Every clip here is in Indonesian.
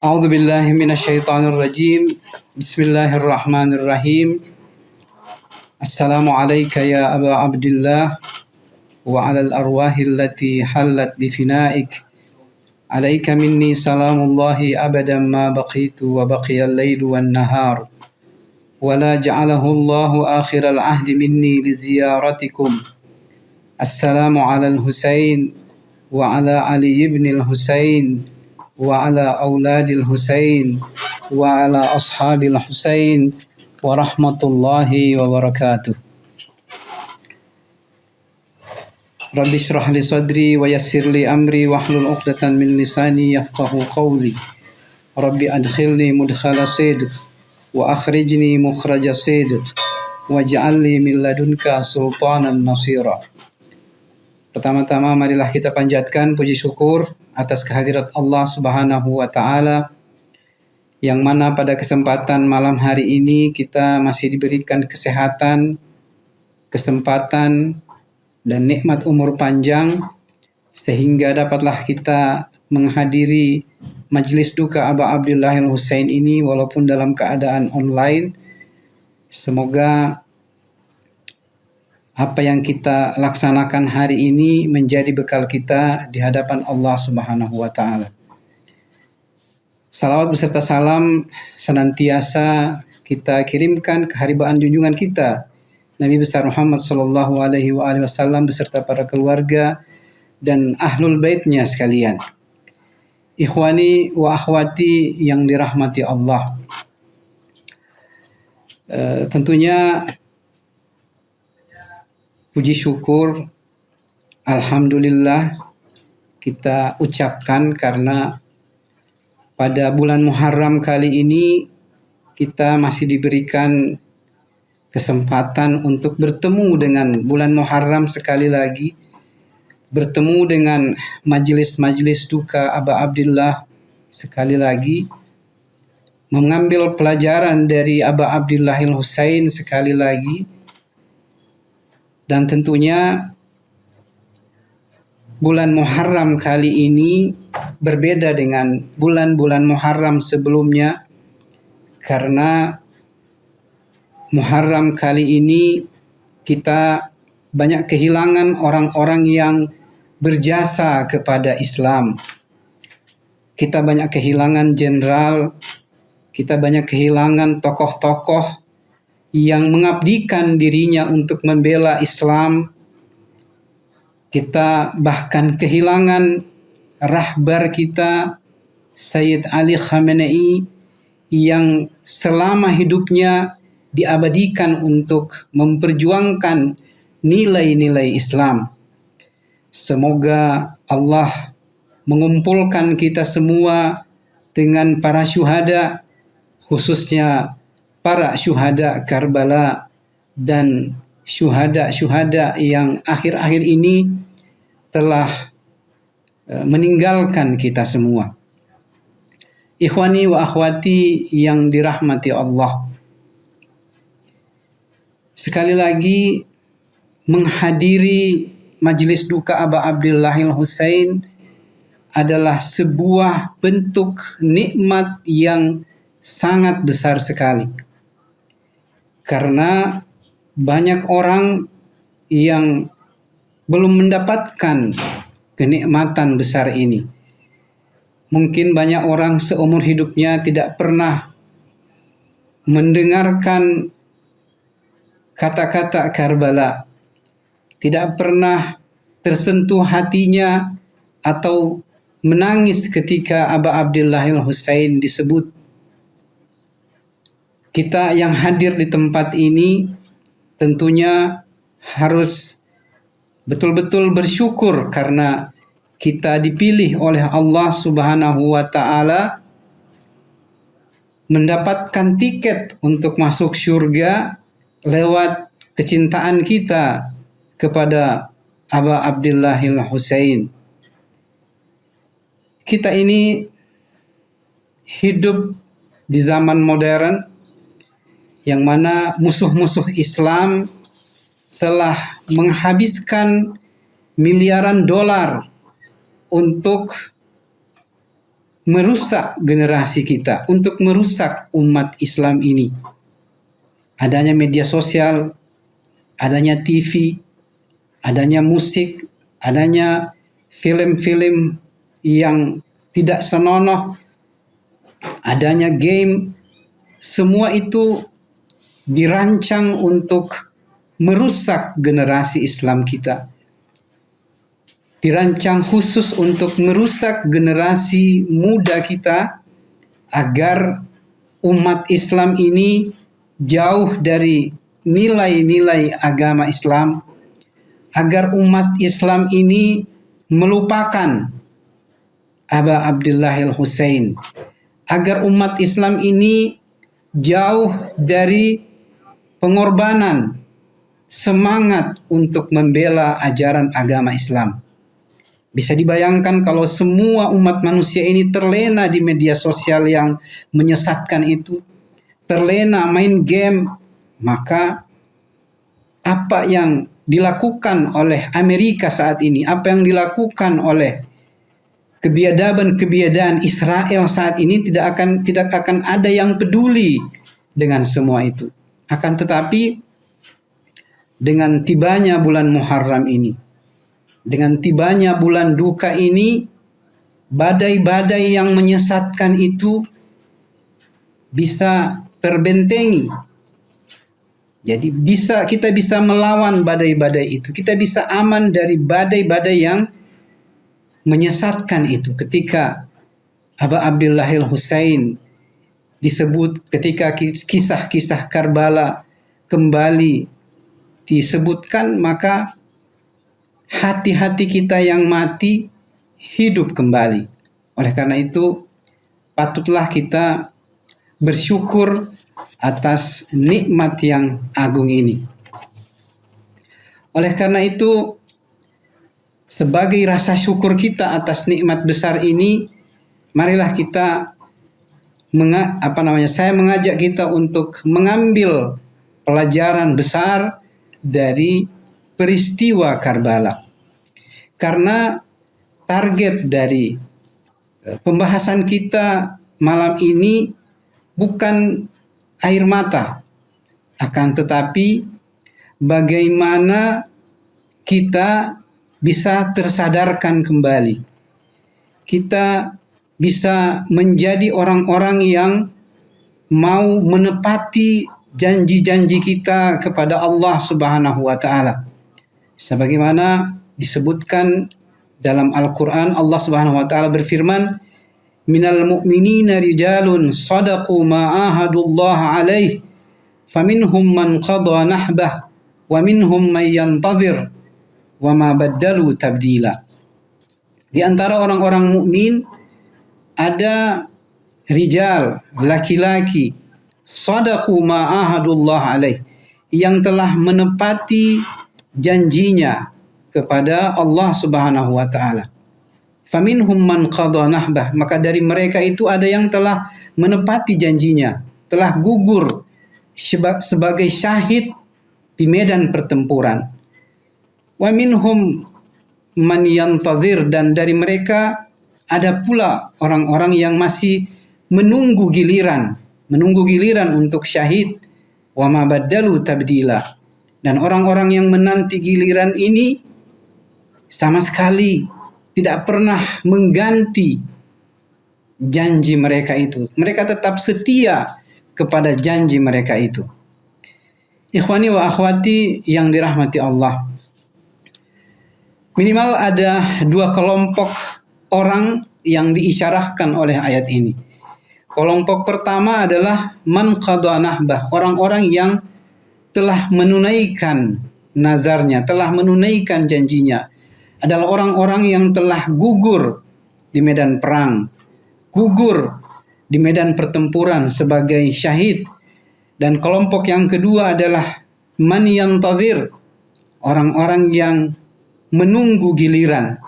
أعوذ بالله من الشيطان الرجيم. بسم الله الرحمن الرحيم. السلام عليك يا أبا عبد الله وعلى الأرواح التي حلت بفنائك. عليك مني سلام الله أبدا ما بقيت وبقي الليل والنهار، ولا جعله الله آخر العهد مني لزيارتكم. السلام على الحسين وعلى علي بن الحسين وعلى أولاد الحسين وعلى أصحاب الحسين ورحمة الله وبركاته. رب اشرح لي صدري ويسر لي أمري واحلل عقدة من لساني يفقه قولي. رب أدخلني مدخل صدق وأخرجني مخرج صدق واجعل لي من لدنك سلطانا نصيرا. Pertama-tama marilah kita panjatkan puji syukur atas kehadirat Allah Subhanahu wa Ta'ala, yang mana pada kesempatan malam hari ini kita masih diberikan kesehatan, kesempatan, dan nikmat umur panjang, sehingga dapatlah kita menghadiri majelis duka Aba Abdullah Al-Husain ini walaupun dalam keadaan online. Semoga apa yang kita laksanakan hari ini menjadi bekal kita di hadapan Allah Subhanahu wa Ta'ala. Salawat beserta salam senantiasa kita kirimkan ke haribaan junjungan kita Nabi besar Muhammad sallallahu alaihi wasallam beserta para keluarga dan ahlul baitnya sekalian. Ikhwani wa akhwati yang dirahmati Allah. Tentunya puji syukur, alhamdulillah kita ucapkan karena pada bulan Muharram kali ini kita masih diberikan kesempatan untuk bertemu dengan bulan Muharram sekali lagi, bertemu dengan majelis-majelis duka Aba Abdillah sekali lagi, mengambil pelajaran dari Aba Abdillah Al-Husain sekali lagi. Dan tentunya bulan Muharram kali ini berbeda dengan bulan-bulan Muharram sebelumnya, karena Muharram kali ini kita banyak kehilangan orang-orang yang berjasa kepada Islam. Kita banyak kehilangan jenderal, kita banyak kehilangan tokoh-tokoh yang mengabdikan dirinya untuk membela Islam. Kita bahkan kehilangan rahbar kita Sayyid Ali Khamenei yang selama hidupnya diabadikan untuk memperjuangkan nilai-nilai Islam. Semoga Allah mengumpulkan kita semua dengan para syuhada, khususnya para syuhada Karbala dan syuhada-syuhada yang akhir-akhir ini telah meninggalkan kita semua. Ikhwani wa akhwati yang dirahmati Allah. Sekali lagi, menghadiri majelis duka Aba Abdullah Al-Husain adalah sebuah bentuk nikmat yang sangat besar sekali. Karena banyak orang yang belum mendapatkan kenikmatan besar ini. Mungkin banyak orang seumur hidupnya tidak pernah mendengarkan kata-kata Karbala, tidak pernah tersentuh hatinya atau menangis ketika Aba Abdullah Al-Husain disebut. Kita yang hadir di tempat ini tentunya harus betul-betul bersyukur karena kita dipilih oleh Allah Subhanahu wa Ta'ala mendapatkan tiket untuk masuk surga lewat kecintaan kita kepada Aba Abdullah Al-Husain. Kita ini hidup di zaman modern yang mana musuh-musuh Islam telah menghabiskan miliaran dolar untuk merusak generasi kita, untuk merusak umat Islam ini. Adanya media sosial, adanya TV, adanya musik, adanya film-film yang tidak senonoh, adanya game, semua itu dirancang untuk merusak generasi Islam kita. Dirancang khusus untuk merusak generasi muda kita agar umat Islam ini jauh dari nilai-nilai agama Islam, agar umat Islam ini melupakan Aba Abdullah al-Husain, agar umat Islam ini jauh dari pengorbanan semangat untuk membela ajaran agama Islam. Bisa dibayangkan kalau semua umat manusia ini terlena di media sosial yang menyesatkan itu, terlena main game, maka apa yang dilakukan oleh Amerika saat ini, apa yang dilakukan oleh kebiadaban Israel saat ini tidak akan ada yang peduli dengan semua itu. Akan tetapi dengan tibanya bulan Muharram ini, dengan tibanya bulan duka ini, badai-badai yang menyesatkan itu bisa terbentengi. Jadi kita bisa melawan badai-badai itu. Kita bisa aman dari badai-badai yang menyesatkan itu. Ketika Aba Abdullah al-Husain disebut, ketika kisah-kisah Karbala kembali disebutkan, maka hati-hati kita yang mati hidup kembali. Oleh karena itu, patutlah kita bersyukur atas nikmat yang agung ini. Oleh karena itu, sebagai rasa syukur kita atas nikmat besar ini, marilah kita saya mengajak kita untuk mengambil pelajaran besar dari peristiwa Karbala. Karena target dari pembahasan kita malam ini bukan air mata, akan tetapi bagaimana kita bisa tersadarkan kembali. Kita bisa menjadi orang-orang yang mau menepati janji-janji kita kepada Allah Subhanahu wa taala. Sebagaimana disebutkan dalam Al-Qur'an, Allah Subhanahu wa taala berfirman, "Minal mu'minina rijalun shadaqu ma ahadullah alaih, faminhum man qada nahbah, wa minhum man yantazir, wa ma baddalu tabdila." Di antara orang-orang mukmin ada rijal, laki-laki, shadaqu ma ahadullah alaih, yang telah menepati janjinya kepada Allah Subhanahu wa taala. Faminhum man qada nahbah, maka dari mereka itu ada yang telah menepati janjinya, telah gugur sebagai syahid di medan pertempuran. Wa minhum man yantazir, dan dari mereka ada pula orang-orang yang masih menunggu giliran untuk syahid. Wa ma baddalu tabdila, dan orang-orang yang menanti giliran ini sama sekali tidak pernah mengganti janji mereka itu. Mereka tetap setia kepada janji mereka itu. Ikhwani wa akhwati yang dirahmati Allah, minimal ada dua kelompok orang yang diisyarahkan oleh ayat ini. Kelompok pertama adalah man qada nahbah, orang-orang yang telah menunaikan nazarnya, telah menunaikan janjinya. Adalah orang-orang yang telah gugur di medan perang, gugur di medan pertempuran sebagai syahid. Dan kelompok yang kedua adalah man yantazir, orang-orang yang menunggu giliran.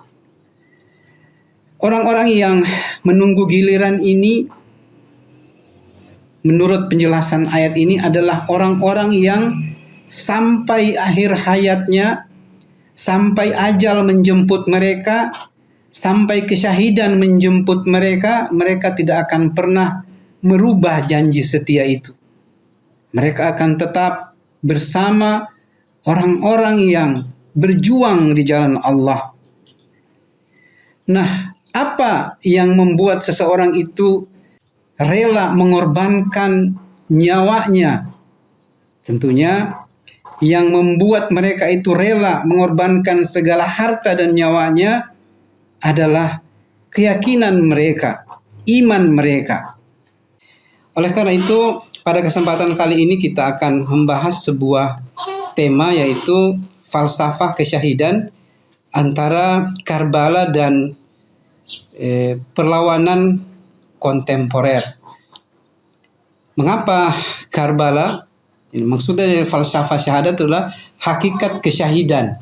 Orang-orang yang menunggu giliran ini, menurut penjelasan ayat ini, adalah orang-orang yang sampai akhir hayatnya, sampai ajal menjemput mereka, sampai kesyahidan menjemput mereka, mereka tidak akan pernah merubah janji setia itu. Mereka akan tetap bersama orang-orang yang berjuang di jalan Allah. Nah, apa yang membuat seseorang itu rela mengorbankan nyawanya? Tentunya yang membuat mereka itu rela mengorbankan segala harta dan nyawanya adalah keyakinan mereka, iman mereka. Oleh karena itu, pada kesempatan kali ini kita akan membahas sebuah tema, yaitu falsafah kesyahidan antara Karbala dan perlawanan kontemporer. Mengapa Karbala? Maksudnya dari falsafah syahadat adalah hakikat kesyahidan.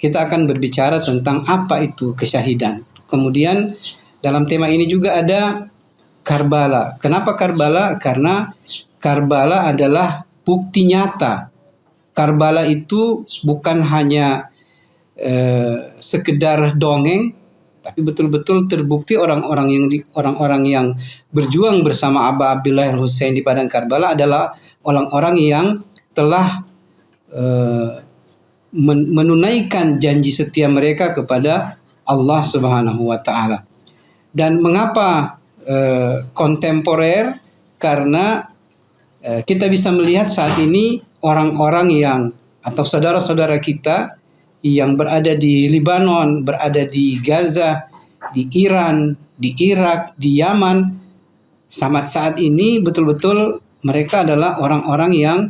Kita akan berbicara tentang apa itu kesyahidan. Kemudian dalam tema ini juga ada Karbala. Kenapa Karbala? Karena Karbala adalah bukti nyata. Karbala itu bukan hanya sekedar dongeng, tapi betul-betul terbukti orang-orang yang berjuang bersama Aba Abdullah Al-Husain di padang Karbala adalah orang-orang yang telah menunaikan janji setia mereka kepada Allah Subhanahu wa taala. Dan mengapa kontemporer? Karena kita bisa melihat saat ini orang-orang yang atau saudara-saudara kita yang berada di Lebanon, berada di Gaza, di Iran, di Irak, di Yaman, saat ini betul-betul mereka adalah orang-orang yang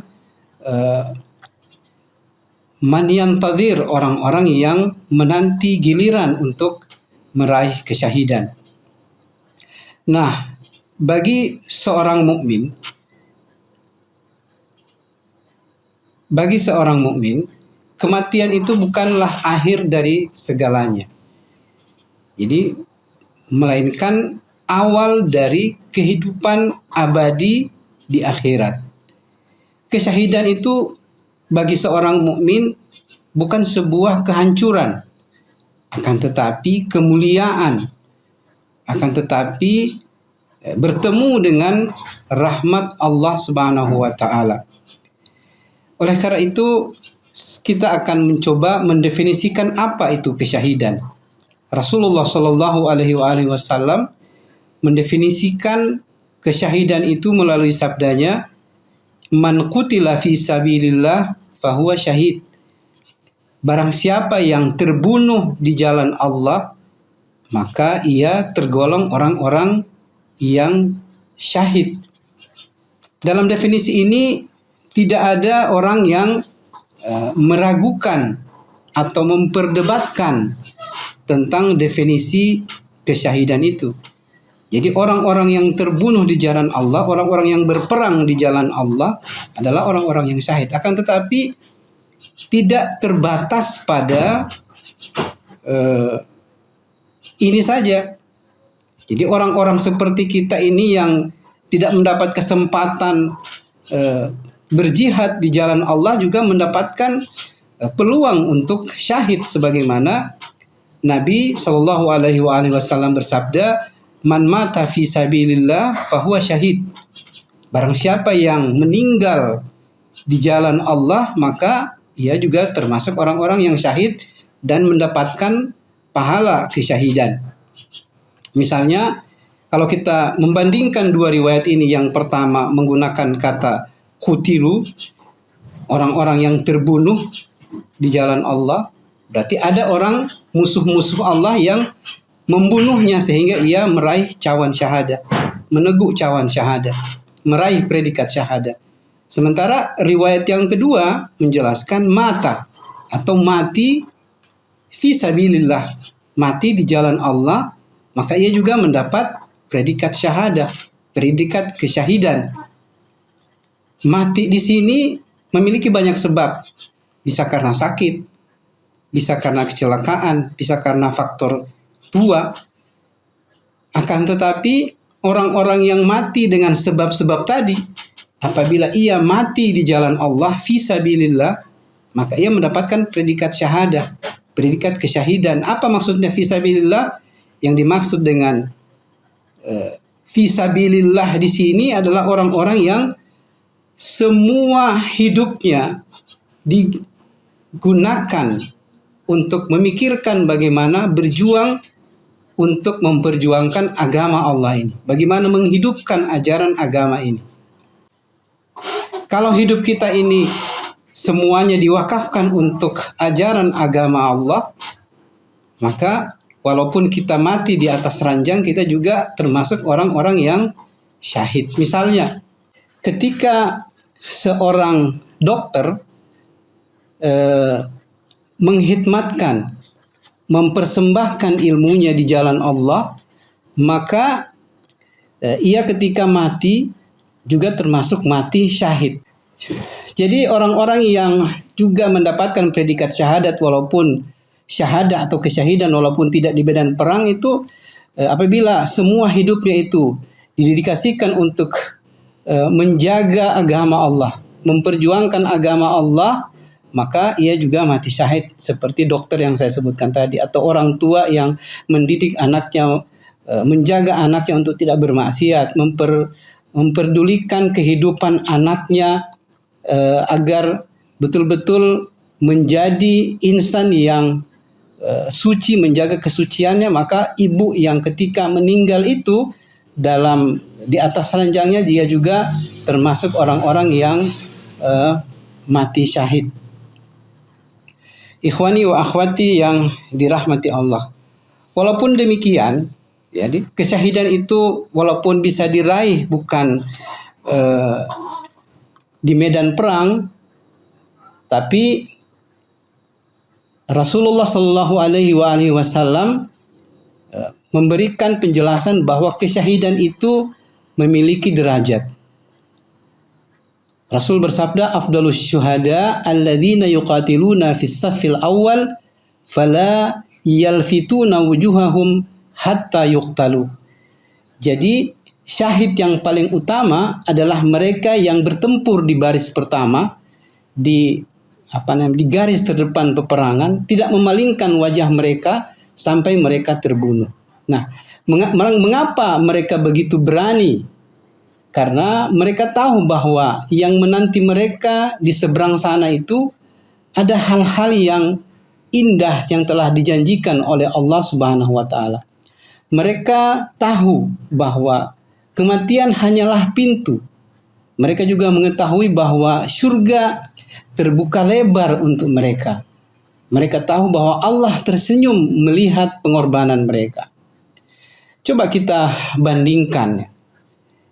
man yantazir, orang-orang yang menanti giliran untuk meraih kesyahidan. Nah, bagi seorang mukmin, kematian itu bukanlah akhir dari segalanya. Jadi, melainkan awal dari kehidupan abadi di akhirat. Kesyahidan itu bagi seorang mukmin bukan sebuah kehancuran, akan tetapi kemuliaan, akan tetapi bertemu dengan rahmat Allah Subhanahu wa taala. Oleh karena itu, kita akan mencoba mendefinisikan apa itu kesyahidan. Rasulullah Shallallahu Alaihi Wasallam mendefinisikan kesyahidan itu melalui sabdanya, "Man qutila fi sabilillah fahuwa syahid." Barang siapa yang terbunuh di jalan Allah, maka ia tergolong orang-orang yang syahid. Dalam definisi ini tidak ada orang yang meragukan atau memperdebatkan tentang definisi kesyahidan itu. Jadi orang-orang yang terbunuh di jalan Allah, orang-orang yang berperang di jalan Allah adalah orang-orang yang syahid. Akan tetapi tidak terbatas pada ini saja. Jadi orang-orang seperti kita ini yang tidak mendapat kesempatan berjihad di jalan Allah juga mendapatkan peluang untuk syahid, sebagaimana Nabi Shallallahu Alaihi Wasallam bersabda, "Man mata fi sabilillah fahuwa syahid." Barang siapa yang meninggal di jalan Allah, maka ia juga termasuk orang-orang yang syahid dan mendapatkan pahala kesyahidan. Misalnya, kalau kita membandingkan dua riwayat ini, yang pertama menggunakan kata kutilu, orang-orang yang terbunuh di jalan Allah, berarti ada orang musuh-musuh Allah yang membunuhnya sehingga ia meraih cawan syahadah, meneguk cawan syahadah, meraih predikat syahadah. Sementara riwayat yang kedua menjelaskan mata atau mati fi sabilillah, mati di jalan Allah, maka ia juga mendapat predikat syahadah, predikat kesyahidan. Mati di sini memiliki banyak sebab. Bisa karena sakit, bisa karena kecelakaan, bisa karena faktor tua. Akan tetapi orang-orang yang mati dengan sebab-sebab tadi, apabila ia mati di jalan Allah fisabilillah, maka ia mendapatkan predikat syahadah. predikat kesyahidan. Apa maksudnya fisabilillah? Yang dimaksud dengan fisabilillah di sini adalah orang-orang yang semua hidupnya digunakan untuk memikirkan bagaimana berjuang untuk memperjuangkan agama Allah ini. Bagaimana menghidupkan ajaran agama ini. Kalau hidup kita ini semuanya diwakafkan untuk ajaran agama Allah, maka walaupun kita mati di atas ranjang, kita juga termasuk orang-orang yang syahid. Misalnya, ketika seorang dokter menghidmatkan, mempersembahkan ilmunya di jalan Allah, maka ia ketika mati juga termasuk mati syahid. Jadi orang-orang yang juga mendapatkan predikat syahadat walaupun syahadah atau kesyahidan walaupun tidak di medan perang itu apabila semua hidupnya itu didedikasikan untuk menjaga agama Allah, memperjuangkan agama Allah, maka ia juga mati syahid seperti dokter yang saya sebutkan tadi, atau orang tua yang mendidik anaknya, menjaga anaknya untuk tidak bermaksiat, memperdulikan kehidupan anaknya agar betul-betul menjadi insan yang suci, menjaga kesuciannya. Maka ibu yang ketika meninggal itu di atas ranjangnya, dia juga termasuk orang-orang yang mati syahid. Ikhwani wa akhwati yang dirahmati Allah. Walaupun demikian, jadi kesyahidan itu walaupun bisa diraih bukan di medan perang, tapi Rasulullah Shallallahu Alaihi Wasallam memberikan penjelasan bahwa kesyahidan itu memiliki derajat. Rasul bersabda, "Afdalus syuhada alladzina yuqatiluna fis saffil awal fala yalfituna wujuhahum hatta yuqtalu." Jadi syahid yang paling utama adalah mereka yang bertempur di baris pertama, di garis terdepan peperangan, tidak memalingkan wajah mereka sampai mereka terbunuh. Nah, mengapa mereka begitu berani? Karena mereka tahu bahwa yang menanti mereka di seberang sana itu ada hal-hal yang indah yang telah dijanjikan oleh Allah Subhanahu wa taala. Mereka tahu bahwa kematian hanyalah pintu. Mereka juga mengetahui bahwa surga terbuka lebar untuk mereka. Mereka tahu bahwa Allah tersenyum melihat pengorbanan mereka. Coba kita bandingkan.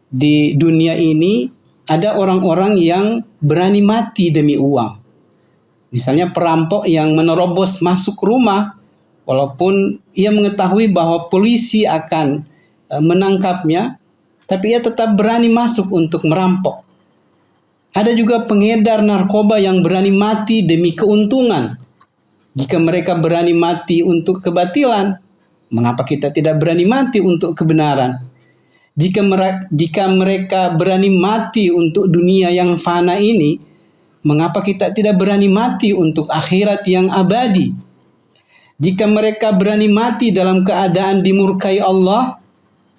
Di dunia ini ada orang-orang yang berani mati demi uang. Misalnya perampok yang menerobos masuk rumah walaupun ia mengetahui bahwa polisi akan menangkapnya, tapi ia tetap berani masuk untuk merampok. Ada juga pengedar narkoba yang berani mati demi keuntungan. Jika mereka berani mati untuk kebatilan, mengapa kita tidak berani mati untuk kebenaran? Jika mereka berani mati untuk dunia yang fana ini, mengapa kita tidak berani mati untuk akhirat yang abadi? Jika mereka berani mati dalam keadaan dimurkai Allah,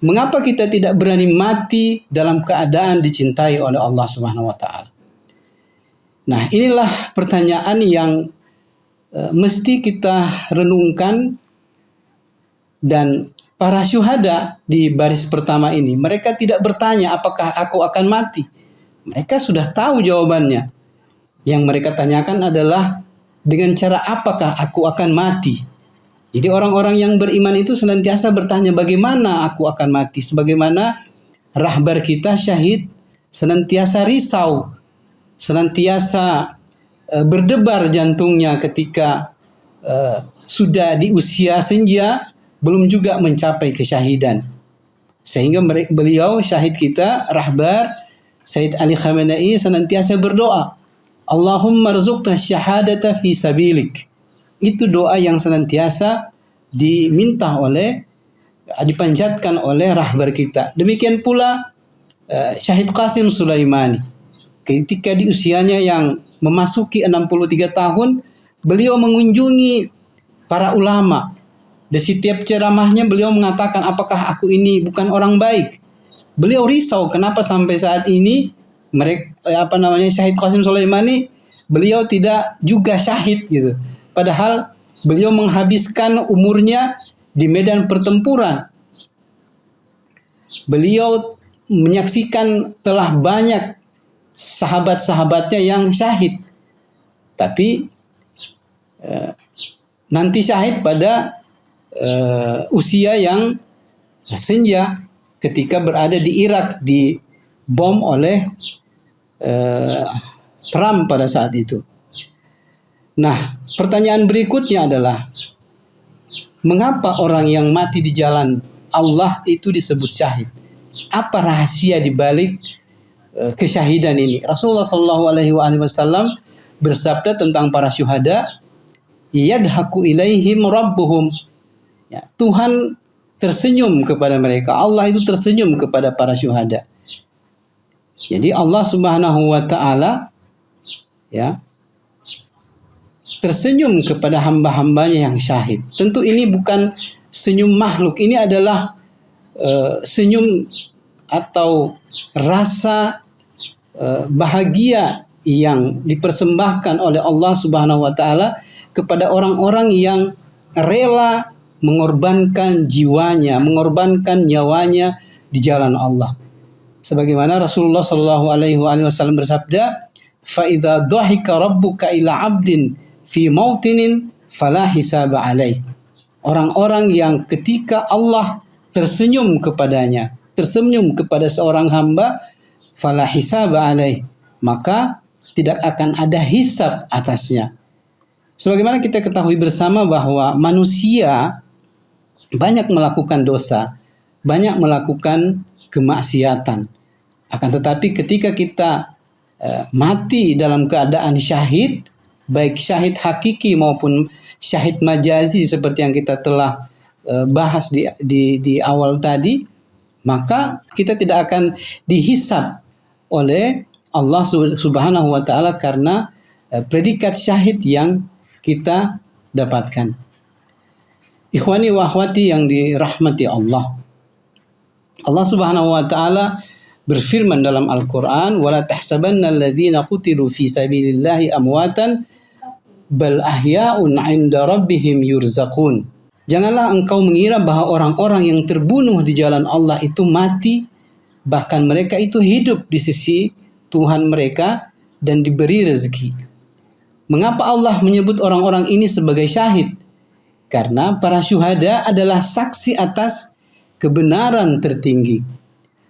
mengapa kita tidak berani mati dalam keadaan dicintai oleh Allah Subhanahu wa taala? Nah, inilah pertanyaan yang mesti kita renungkan. Dan para syuhada di baris pertama ini, mereka tidak bertanya apakah aku akan mati. Mereka sudah tahu jawabannya. Yang mereka tanyakan adalah dengan cara apakah aku akan mati. Jadi orang-orang yang beriman itu senantiasa bertanya bagaimana aku akan mati. Sebagaimana rahbar kita syahid senantiasa risau, senantiasa berdebar jantungnya ketika sudah di usia senja, belum juga mencapai kesyahidan. Sehingga beliau syahid kita, rahbar Sayyid Ali Khamenei, senantiasa berdoa, Allahumma rzuqna syahadata fi sabilik. Itu doa yang senantiasa dipanjatkan oleh rahbar kita. Demikian pula Syahid Qasim Sulaimani. Ketika di usianya yang memasuki 63 tahun, beliau mengunjungi para ulama. Di setiap ceramahnya beliau mengatakan, apakah aku ini bukan orang baik? Beliau risau kenapa sampai saat ini Syahid Qasim Sulaimani beliau tidak juga syahid gitu. Padahal beliau menghabiskan umurnya di medan pertempuran. Beliau menyaksikan telah banyak sahabat-sahabatnya yang syahid. Tapi nanti syahid pada usia yang senja ketika berada di Irak, dibom oleh Trump pada saat itu. Nah, pertanyaan berikutnya adalah, mengapa orang yang mati di jalan Allah itu disebut syahid? Apa rahasia di balik kesyahidan ini? Rasulullah SAW bersabda tentang para syuhada, yadhaku ilaihim rabbuhum. Ya, Tuhan tersenyum kepada mereka. Allah itu tersenyum kepada para syuhada. Jadi Allah Subhanahu wa taala ya tersenyum kepada hamba-hambanya yang syahid. Tentu ini bukan senyum makhluk. Ini adalah senyum atau rasa bahagia yang dipersembahkan oleh Allah Subhanahu wa taala kepada orang-orang yang rela mengorbankan jiwanya, mengorbankan nyawanya di jalan Allah. Sebagaimana Rasulullah sallallahu alaihi wasallam bersabda, "Fa idza dhahika rabbuka ila 'abdin fi mautinin fala hisaba alaih." Orang-orang yang ketika Allah tersenyum kepadanya, tersenyum kepada seorang hamba, fala hisaba alaih, maka tidak akan ada hisab atasnya. Sebagaimana kita ketahui bersama bahwa manusia banyak melakukan dosa, banyak melakukan kemaksiatan. Akan tetapi ketika kita mati dalam keadaan syahid, baik syahid hakiki maupun syahid majazi seperti yang kita telah bahas di awal tadi, maka kita tidak akan dihisab oleh Allah Subhanahu wa taala karena predikat syahid yang kita dapatkan. Ikhwani wa akhwati yang dirahmati Allah. Allah Subhanahu wa taala berfirman dalam Al-Qur'an, "Wala tahsabanna alladziina qutilu fi sabilillahi amwatan bal ahya'un 'inda rabbihim yurzaqun." Janganlah engkau mengira bahwa orang-orang yang terbunuh di jalan Allah itu mati, bahkan mereka itu hidup di sisi Tuhan mereka dan diberi rezeki. Mengapa Allah menyebut orang-orang ini sebagai syahid? Karena para syuhada adalah saksi atas kebenaran tertinggi.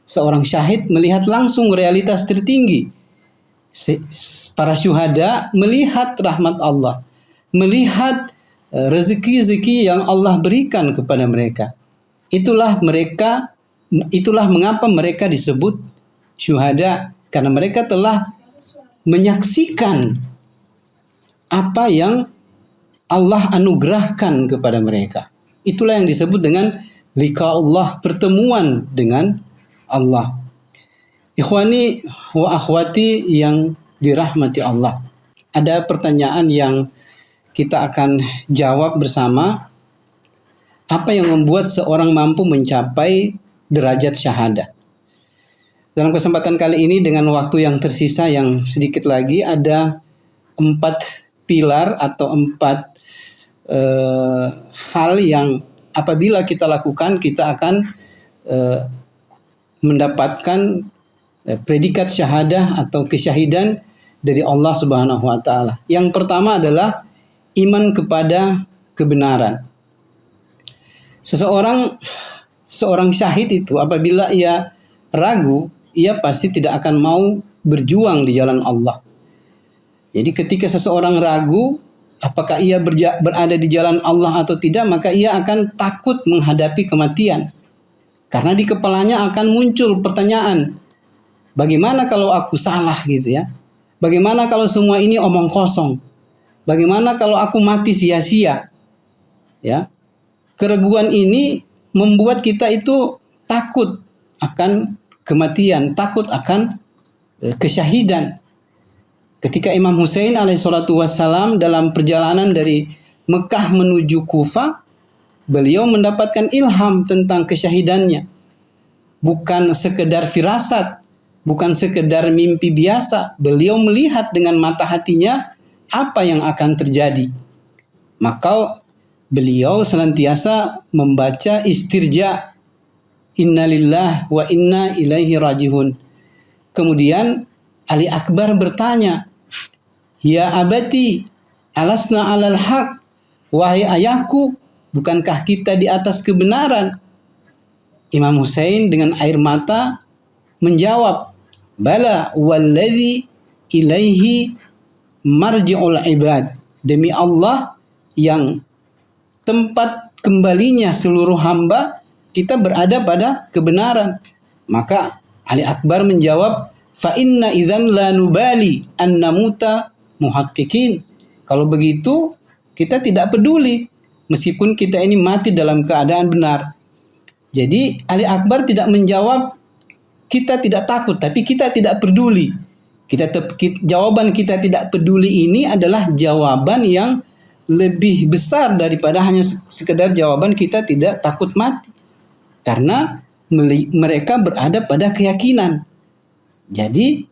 Seorang syahid melihat langsung realitas tertinggi. Para syuhada melihat rahmat Allah, melihat rezeki-rezeki yang Allah berikan kepada mereka. Itulah mengapa mereka disebut syuhada, karena mereka telah menyaksikan apa yang Allah anugerahkan kepada mereka. Itulah yang disebut dengan liqa Allah, pertemuan dengan Allah. Ikhwani wa akhwati yang dirahmati Allah. Ada pertanyaan yang kita akan jawab bersama. Apa yang membuat seorang mampu mencapai derajat syahadah? Dalam kesempatan kali ini dengan waktu yang tersisa yang sedikit lagi, ada 4 pilar atau 4 hal yang apabila kita lakukan, kita akan mendapatkan predikat syahadah atau kesyahidan dari Allah Subhanahu wa taala. Yang pertama adalah iman kepada kebenaran. Seorang syahid itu apabila ia ragu, ia pasti tidak akan mau berjuang di jalan Allah. Jadi ketika seseorang ragu apakah ia berada di jalan Allah atau tidak, maka ia akan takut menghadapi kematian. Karena di kepalanya akan muncul pertanyaan, bagaimana kalau aku salah gitu ya? Bagaimana kalau semua ini omong kosong? Bagaimana kalau aku mati sia-sia? Ya. Keraguan ini membuat kita itu takut akan kematian, takut akan kesyahidan. Ketika Imam Husain alaihissalatu wassalam dalam perjalanan dari Mekah menuju Kufah, beliau mendapatkan ilham tentang kesyahidannya. Bukan sekedar firasat, bukan sekedar mimpi biasa. Beliau melihat dengan mata hatinya apa yang akan terjadi. Maka beliau senantiasa membaca istirja, innalillah wa inna ilaihi rajiun. Kemudian Ali Akbar bertanya, ya abati, alasna alal haq, wahai ayahku, bukankah kita di atas kebenaran? Imam Husain dengan air mata menjawab, bala walladzi ilaihi marji'ul ibad. Demi Allah yang tempat kembalinya seluruh hamba, kita berada pada kebenaran. Maka Ali Akbar menjawab, fa inna idzan la nubali an namuta muhaqqiqin. Kalau begitu kita tidak peduli meskipun kita ini mati dalam keadaan benar. Jadi Ali Akbar tidak menjawab kita tidak takut, tapi kita tidak peduli. Jawaban kita tidak peduli ini adalah jawaban yang lebih besar daripada hanya sekedar jawaban kita tidak takut mati. Karena mereka berada pada keyakinan. Jadi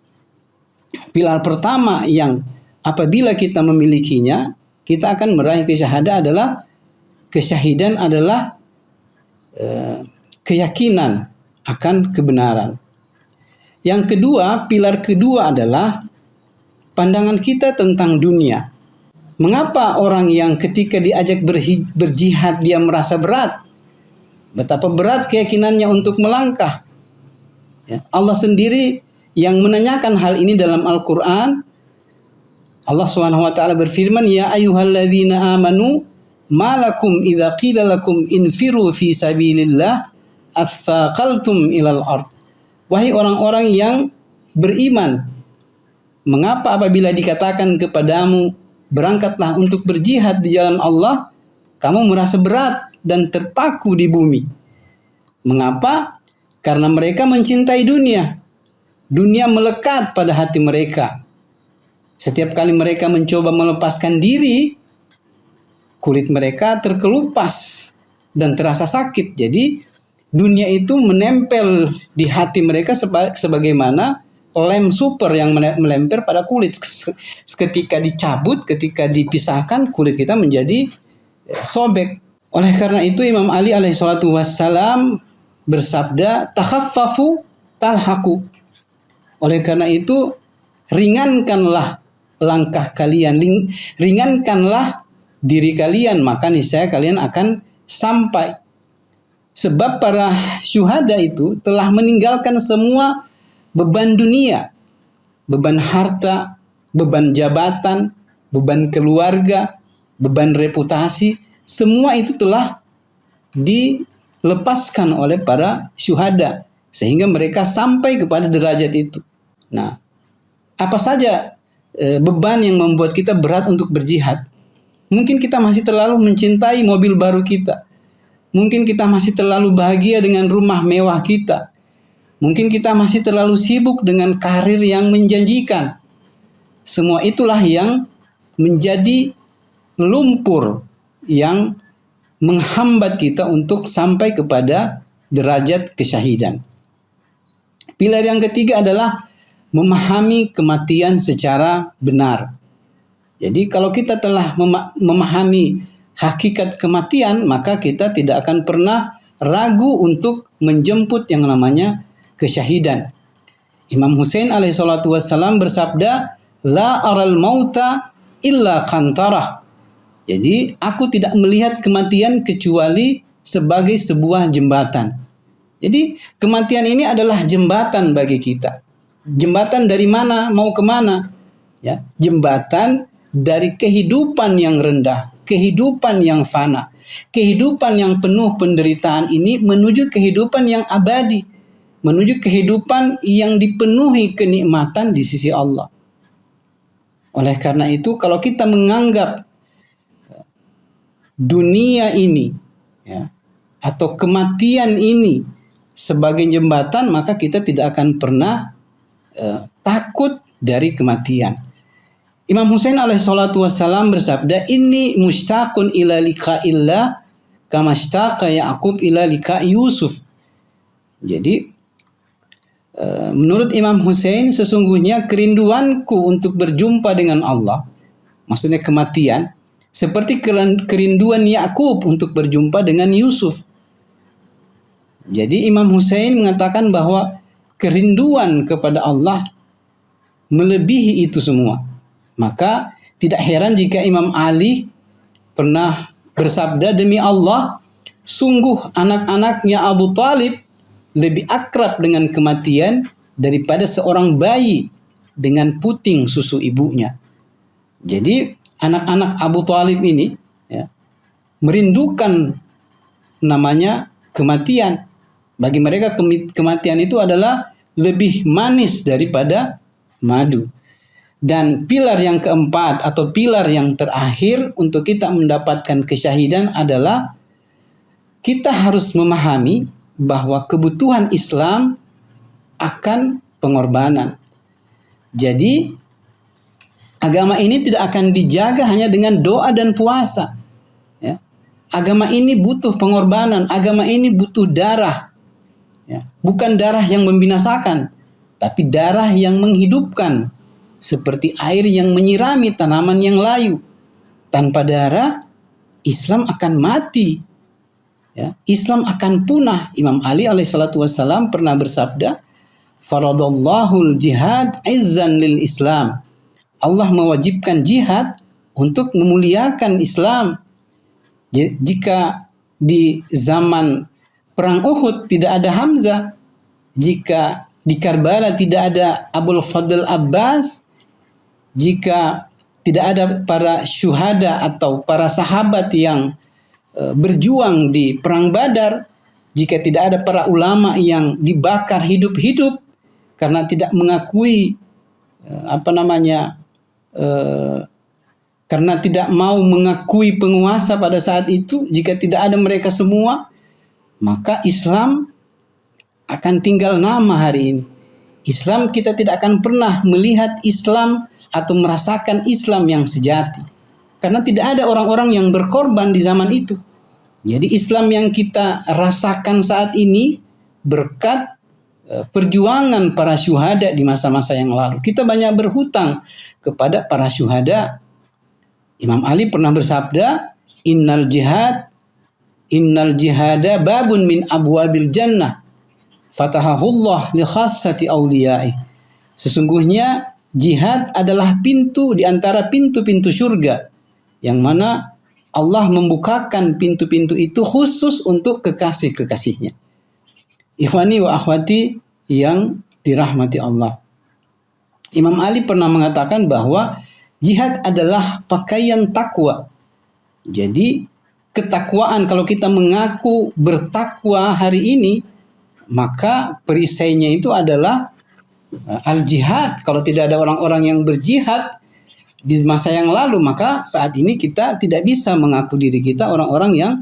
pilar pertama yang apabila kita memilikinya, kita akan meraih kesyahidan adalah keyakinan akan kebenaran. Yang kedua, pilar kedua adalah pandangan kita tentang dunia. Mengapa orang yang ketika diajak berjihad dia merasa berat? Betapa berat keyakinannya untuk melangkah. Ya, Allah sendiri yang menanyakan hal ini dalam Al-Quran. Allah SWT berfirman, ya ayyuhalladzina amanu malakum idza qila lakum infiru fi sabilillah athaqaltum ilal ard. Wahai orang-orang yang beriman, mengapa apabila dikatakan kepadamu berangkatlah untuk berjihad di jalan Allah, kamu merasa berat dan terpaku di bumi? Mengapa? Karena mereka mencintai dunia. Dunia melekat pada hati mereka. Setiap kali mereka mencoba melepaskan diri, kulit mereka terkelupas dan terasa sakit. Jadi dunia itu menempel di hati mereka sebagaimana lem super yang melemper pada kulit. Ketika dicabut, ketika dipisahkan, kulit kita menjadi sobek. Oleh karena itu Imam Ali alaihissalatu wassalam bersabda, takhaffafu talhaku. Oleh karena itu ringankanlah langkah kalian, ringankanlah diri kalian, maka niscaya kalian akan sampai. Sebab para syuhada itu telah meninggalkan semua beban dunia, beban harta, beban jabatan, beban keluarga, beban reputasi, semua itu telah dilepaskan oleh para syuhada sehingga mereka sampai kepada derajat itu. Nah, apa saja beban yang membuat kita berat untuk berjihad? Mungkin kita masih terlalu mencintai mobil baru kita. Mungkin kita masih terlalu bahagia dengan rumah mewah kita. Mungkin kita masih terlalu sibuk dengan karir yang menjanjikan. Semua itulah yang menjadi lumpur yang menghambat kita untuk sampai kepada derajat kesyahidan. Pilar yang ketiga adalah memahami kematian secara benar. Jadi kalau kita telah memahami hakikat kematian, maka kita tidak akan pernah ragu untuk menjemput yang namanya kesyahidan. Imam Husain alaihissalatu wassalam bersabda, la aral mauta illa kantarah. Jadi aku tidak melihat kematian kecuali sebagai sebuah jembatan. Jadi kematian ini adalah jembatan bagi kita. Jembatan dari mana mau kemana? Ya, jembatan dari kehidupan yang rendah, kehidupan yang fana, kehidupan yang penuh penderitaan ini menuju kehidupan yang abadi, menuju kehidupan yang dipenuhi kenikmatan di sisi Allah. Oleh karena itu, kalau kita menganggap dunia ini ya, atau kematian ini sebagai jembatan, maka kita tidak akan pernah takut dari kematian. Imam Husain alaihi salatu wassalam bersabda, "Inni mushtaqun ila liqa'illah kama ishtaqa Ya'qub ila liqa'i Yusuf." Jadi menurut Imam Husain, sesungguhnya kerinduanku untuk berjumpa dengan Allah, maksudnya kematian, seperti kerinduan Yakub untuk berjumpa dengan Yusuf. Jadi Imam Husain mengatakan bahwa kerinduan kepada Allah melebihi itu semua. Maka tidak heran jika Imam Ali pernah bersabda, "Demi Allah, sungguh anak-anaknya Abu Talib lebih akrab dengan kematian daripada seorang bayi dengan puting susu ibunya." Jadi anak-anak Abu Talib ini merindukan namanya kematian. Bagi mereka kematian itu adalah lebih manis daripada madu. Dan pilar yang keempat atau pilar yang terakhir untuk kita mendapatkan kesyahidan adalah kita harus memahami bahwa kebutuhan Islam akan pengorbanan. Jadi agama ini tidak akan dijaga hanya dengan doa dan puasa. Ya. Agama ini butuh pengorbanan, agama ini butuh darah. Ya. Bukan darah yang membinasakan, tapi darah yang menghidupkan. Seperti air yang menyirami tanaman yang layu. Tanpa darah, Islam akan mati. Ya, Islam akan punah. Imam Ali alaihissalatu wassalam pernah bersabda, "Faradallahul jihad izzan lil Islam." Allah mewajibkan jihad untuk memuliakan Islam. Jika di zaman perang Uhud tidak ada Hamzah, jika di Karbala tidak ada Abul Fadl Abbas, jika tidak ada para syuhada atau para sahabat yang berjuang di perang Badar, jika tidak ada para ulama yang dibakar hidup-hidup karena tidak mengakui karena tidak mau mengakui penguasa pada saat itu, jika tidak ada mereka semua, maka Islam akan tinggal nama hari ini. Islam, kita tidak akan pernah melihat Islam atau merasakan Islam yang sejati. Karena tidak ada orang-orang yang berkorban di zaman itu. Jadi Islam yang kita rasakan saat ini berkat perjuangan para syuhada di masa-masa yang lalu. Kita banyak berhutang kepada para syuhada. Imam Ali pernah bersabda, innal jihada babun min abwabil jannah. Fatahahullah li khassati awliyai. Sesungguhnya jihad adalah pintu di antara pintu-pintu surga, yang mana Allah membukakan pintu-pintu itu khusus untuk kekasih-kekasihnya. Ikhwani wa akhwati yang dirahmati Allah. Imam Ali pernah mengatakan bahwa jihad adalah pakaian takwa. Jadi ketakwaan, kalau kita mengaku bertakwa hari ini, maka perisainya itu adalah al-jihad. Kalau tidak ada orang-orang yang berjihad di masa yang lalu, maka saat ini kita tidak bisa mengaku diri kita orang-orang yang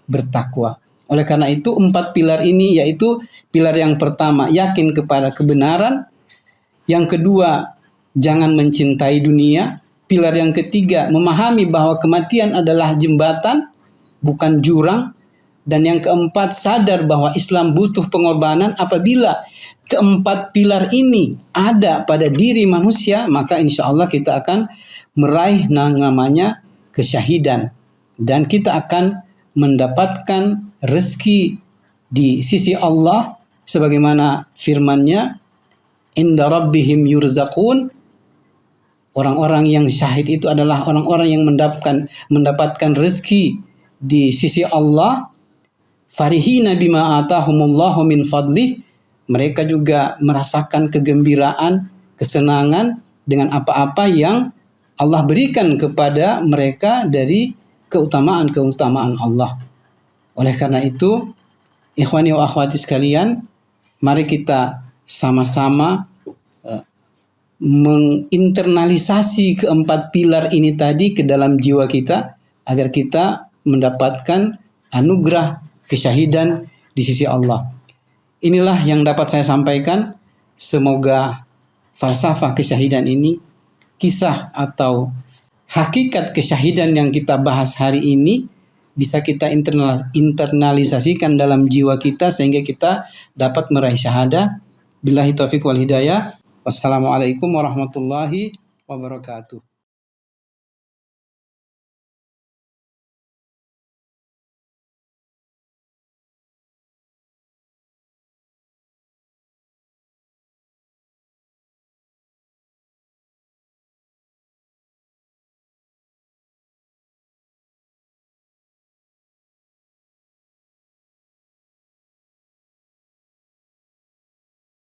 bertakwa. Oleh karena itu 4 pilar ini, yaitu pilar yang pertama, yakin kepada kebenaran. Yang kedua, jangan mencintai dunia. Pilar yang ketiga, memahami bahwa kematian adalah jembatan, bukan jurang. Dan yang keempat, sadar bahwa Islam butuh pengorbanan. Apabila keempat pilar ini ada pada diri manusia, maka insya Allah kita akan meraih namanya kesyahidan. Dan kita akan mendapatkan rezeki di sisi Allah. Sebagaimana firman-Nya, inda rabbihim yurzaqun. Orang-orang yang syahid itu adalah orang-orang yang mendapatkan rezeki di sisi Allah. Farihina bima atahumullahu min fadlih. Mereka juga merasakan kegembiraan, kesenangan dengan apa-apa yang Allah berikan kepada mereka dari keutamaan-keutamaan Allah. Oleh karena itu, ikhwani wa akhwati sekalian, mari kita sama-sama menginternalisasi keempat pilar ini tadi ke dalam jiwa kita, agar kita mendapatkan anugerah kesyahidan di sisi Allah. Inilah yang dapat saya sampaikan. Semoga falsafah kesyahidan ini kisah atau hakikat kesyahidan yang kita bahas hari ini bisa kita internalisasikan dalam jiwa kita sehingga kita dapat meraih syahadah. Billahi taufiq wal hidayah. Wassalamualaikum warahmatullahi wabarakatuh.